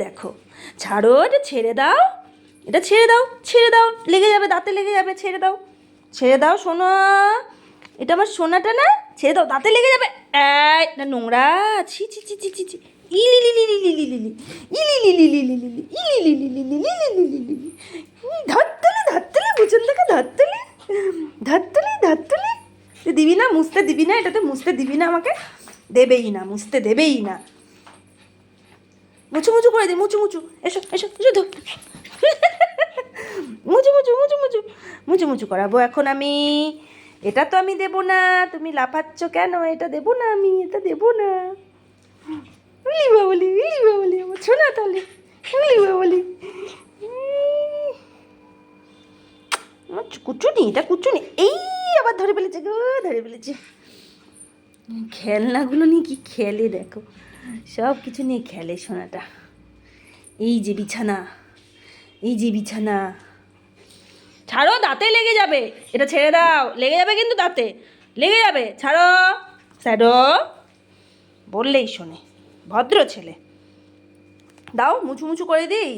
দেখো, ছাড়ো, এটা ছেড়ে দাও, এটা ছেড়ে দাও, ছেড়ে দাও, লেগে যাবে, দাঁতে লেগে যাবে, ছেড়ে দাও, ছেড়ে দাও সোনা, এটা আমার সোনাটা না, ছেড়ে দাও, দাঁতে লেগে যাবে। এই না, নোংরা, ছি ছি ছি ছি ছি ছি, ইলি লিলি লিলি লিলি ইলি লিলি লিলি লিলি ইলি লিলি লিলি লিলি লিলি, ধরতলি ধরতলি, বুঝুন থেকে ধরতলি ধরতলি ধরতলি, তুই দিবি না, মুছতে দিবি না, এটাতে মুছতে দিবি না, আমাকে দেবেই না, মুছতে দেবেই না। মুচু মুচু করে দিই, মুচু মুচু, এসো এসো এসো, ধর, মুচু মুচু মুচু মুচু মুচু মুচু করাবো এখন আমি। এটা তো আমি দেবো না, তুমি লাফাচ্ছ কেন? এটা দেবো না আমি, এটা দেবো না। উলি বাবলি, উলি বাবলি, আমার ছোনা তাহলে, উলি বাবলি, আমার কুচুনি, এটা কুচুনি, এই আবার ধরে ফেলেছে গো, ধরে ফেলেছে। খেলনাগুলো নিয়ে কি খেলে দেখো, সব কিছু নিয়ে খেলে সোনাটা। এই যে বিছানা, এই যে বিছানা, ছাড়ো, দাঁতে লেগে যাবে, এটা ছেড়ে দাও, লেগে যাবে কিন্তু, দাঁতে লেগে যাবে, ছাড়ো, ছাড়ো, বললেই শোনে, ভদ্র ছেলে। দাও, মুছু মুছু করে দিই।